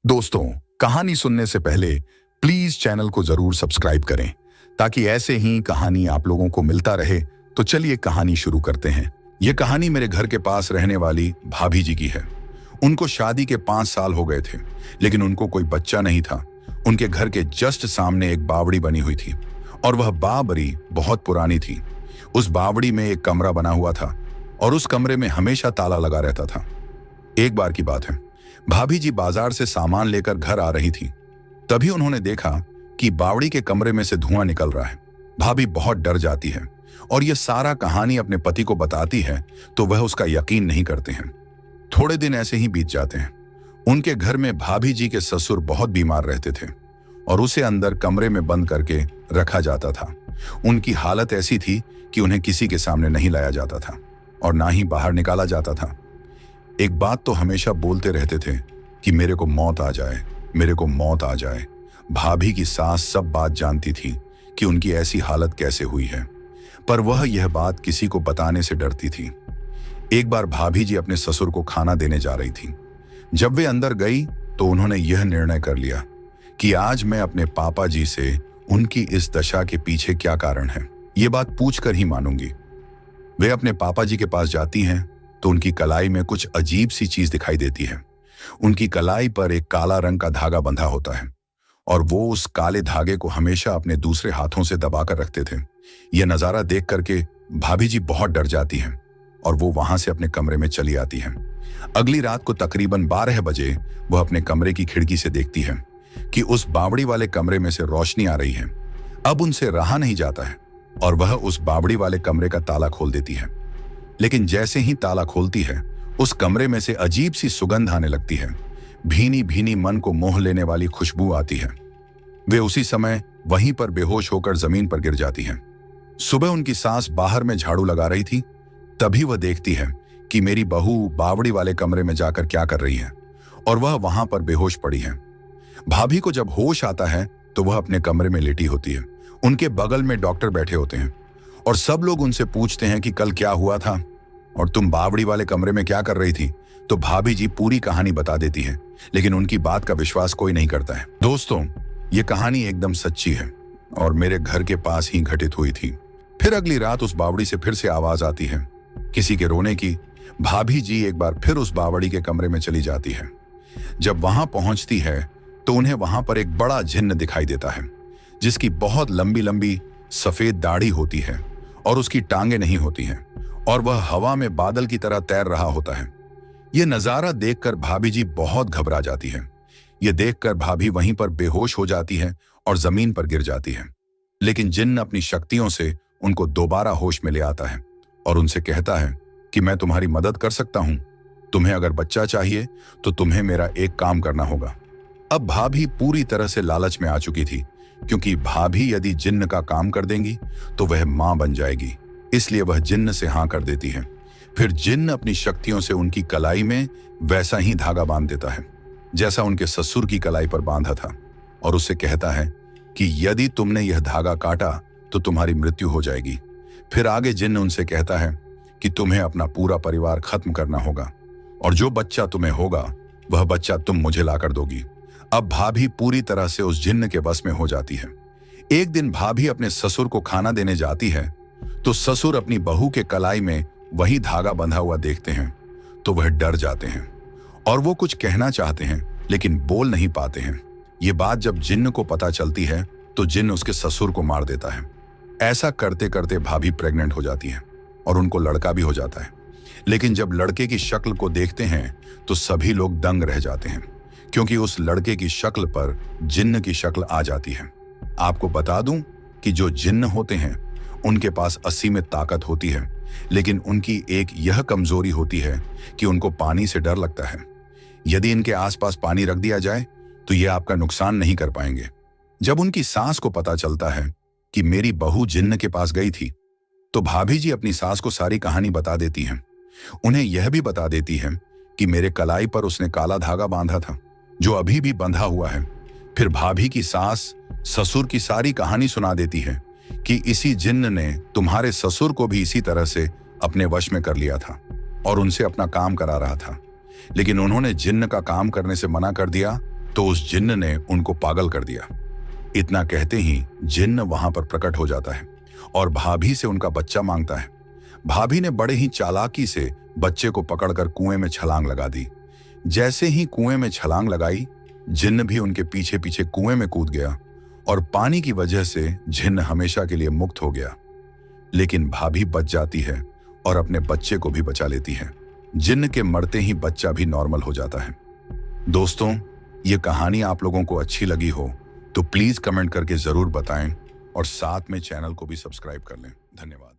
दोस्तों, कहानी सुनने से पहले प्लीज चैनल को जरूर सब्सक्राइब करें ताकि ऐसे ही कहानी आप लोगों को मिलता रहे। तो चलिए कहानी शुरू करते हैं। यह कहानी मेरे घर के पास रहने वाली भाभी जी की है। उनको शादी के 5 साल हो गए थे, लेकिन उनको कोई बच्चा नहीं था। उनके घर के जस्ट सामने एक बावड़ी बनी हुई थी और वह बावड़ी बहुत पुरानी थी। उस बावड़ी में एक कमरा बना हुआ था और उस कमरे में हमेशा ताला लगा रहता था। एक बार की बात है, भाभी जी बाजार से सामान लेकर घर आ रही थी। तभी उन्होंने देखा कि बावड़ी के कमरे में से धुआं निकल रहा है। भाभी बहुत डर जाती है और यह सारा कहानी अपने पति को बताती है तो वह उसका यकीन नहीं करते हैं। थोड़े दिन ऐसे ही बीत जाते हैं। उनके घर में भाभी जी के ससुर बहुत बीमार रहते थे और उसे अंदर कमरे में बंद करके रखा जाता था। उनकी हालत ऐसी थी कि उन्हें किसी के सामने नहीं लाया जाता था और ना ही बाहर निकाला जाता था। एक बात तो हमेशा बोलते रहते थे कि मेरे को मौत आ जाए, मेरे को मौत आ जाए। भाभी की सास सब बात जानती थी कि उनकी ऐसी हालत कैसे हुई है, पर वह यह बात किसी को बताने से डरती थी। एक बार भाभी जी अपने ससुर को खाना देने जा रही थी। जब वे अंदर गई तो उन्होंने यह निर्णय कर लिया कि आज मैं अपने पापा जी से उनकी इस दशा के पीछे क्या कारण है, ये बात पूछकर ही मानूंगी। वे अपने पापा जी के पास जाती हैं तो उनकी कलाई में कुछ अजीब सी चीज दिखाई देती है। उनकी कलाई पर एक काला रंग का धागा बंधा होता है और वो उस काले धागे को हमेशा अपने दूसरे हाथों से दबाकर रखते थे। यह नजारा देख करके भाभी जी बहुत डर जाती हैं और वो वहां से अपने कमरे में चली आती हैं। अगली रात को तकरीबन 12 बजे वह अपने कमरे की खिड़की से देखती है कि उस बावड़ी वाले कमरे में से रोशनी आ रही है। अब उनसे रहा नहीं जाता है और वह उस बावड़ी वाले कमरे का ताला खोल देती है। लेकिन जैसे ही ताला खोलती है, उस कमरे में से अजीब सी सुगंध आने लगती है। भीनी भीनी मन को मोह लेने वाली खुशबू आती है। वे उसी समय वहीं पर बेहोश होकर जमीन पर गिर जाती हैं। सुबह उनकी सास बाहर में झाड़ू लगा रही थी। तभी वह देखती है कि मेरी बहू बावड़ी वाले कमरे में जाकर क्या कर रही है और वह वहां पर बेहोश पड़ी है। भाभी को जब होश आता है तो वह अपने कमरे में लेटी होती है। उनके बगल में डॉक्टर बैठे होते हैं और सब लोग उनसे पूछते हैं कि कल क्या हुआ था और तुम बावड़ी वाले कमरे में क्या कर रही थी। तो भाभी जी पूरी कहानी बता देती है, लेकिन उनकी बात का विश्वास कोई नहीं करता है। दोस्तों, ये कहानी एकदम सच्ची है और मेरे घर के पास ही घटित हुई थी। फिर अगली रात उस बावड़ी से फिर से आवाज आती है, किसी के रोने की। भाभी जी एक बार फिर उस बावड़ी के कमरे में चली जाती है। जब वहां पहुंचती है तो उन्हें वहां पर एक बड़ा जिन्न दिखाई देता है, जिसकी बहुत लंबी लंबी सफेद दाढ़ी होती है और उसकी टांगे नहीं होती हैं और वह हवा में बादल की तरह तैर रहा होता है। यह नजारा देखकर भाभी जी बहुत घबरा जाती है। यह देखकर भाभी वहीं पर बेहोश हो जाती है और जमीन पर गिर जाती है। लेकिन जिन्न अपनी शक्तियों से उनको दोबारा होश में ले आता है और उनसे कहता है कि मैं तुम्हारी मदद कर सकता हूं। तुम्हें अगर बच्चा चाहिए तो तुम्हें मेरा एक काम करना होगा। अब भाभी पूरी तरह से लालच में आ चुकी थी, क्योंकि भाभी यदि जिन्न का काम कर देंगी तो वह मां बन जाएगी। इसलिए वह जिन्न से हां कर देती है। फिर जिन्न अपनी शक्तियों से उनकी कलाई में वैसा ही धागा बांध देता है जैसा उनके ससुर की कलाई पर बांधा था और उससे कहता है कि यदि तुमने यह धागा काटा तो तुम्हारी मृत्यु हो जाएगी। फिर आगे जिन्न उनसे कहता है कि तुम्हें अपना पूरा परिवार खत्म करना होगा और जो बच्चा तुम्हें होगा वह बच्चा तुम मुझे लाकर दोगी। अब भाभी पूरी तरह से उस जिन्न के बस में हो जाती है। एक दिन भाभी अपने ससुर को खाना देने जाती है तो ससुर अपनी बहू के कलाई में वही धागा बंधा हुआ देखते हैं तो वह डर जाते हैं और वो कुछ कहना चाहते हैं लेकिन बोल नहीं पाते हैं। ये बात जब जिन्न को पता चलती है तो जिन्न उसके ससुर को मार देता है। ऐसा करते करते भाभी प्रेग्नेंट हो जाती है और उनको लड़का भी हो जाता है। लेकिन जब लड़के की शक्ल को देखते हैं तो सभी लोग दंग रह जाते हैं, क्योंकि उस लड़के की शक्ल पर जिन्न की शक्ल आ जाती है। आपको बता दूं कि जो जिन्न होते हैं उनके पास असीमित ताकत होती है, लेकिन उनकी एक यह कमजोरी होती है कि उनको पानी से डर लगता है। यदि इनके आसपास पानी रख दिया जाए तो ये आपका नुकसान नहीं कर पाएंगे। जब उनकी सास को पता चलता है कि मेरी बहू जिन्न के पास गई थी तो भाभी जी अपनी सास को सारी कहानी बता देती हैं। उन्हें यह भी बता देती है कि मेरे कलाई पर उसने काला धागा बांधा था जो अभी भी बंधा हुआ है। फिर भाभी की सास ससुर की सारी कहानी सुना देती है कि इसी जिन्न ने तुम्हारे ससुर को भी इसी तरह से अपने वश में कर लिया था और उनसे अपना काम करा रहा था, लेकिन उन्होंने जिन्न का काम करने से मना कर दिया तो उस जिन्न ने उनको पागल कर दिया। इतना कहते ही जिन्न वहां पर प्रकट हो जाता है और भाभी से उनका बच्चा मांगता है। भाभी ने बड़े ही चालाकी से बच्चे को पकड़कर कुएं में छलांग लगा दी। जैसे ही कुएं में छलांग लगाई, जिन्न भी उनके पीछे पीछे कुएं में कूद गया और पानी की वजह से जिन्न हमेशा के लिए मुक्त हो गया। लेकिन भाभी बच जाती है और अपने बच्चे को भी बचा लेती है। जिन्न के मरते ही बच्चा भी नॉर्मल हो जाता है। दोस्तों, ये कहानी आप लोगों को अच्छी लगी हो तो प्लीज कमेंट करके जरूर बताएं और साथ में चैनल को भी सब्सक्राइब कर लें। धन्यवाद।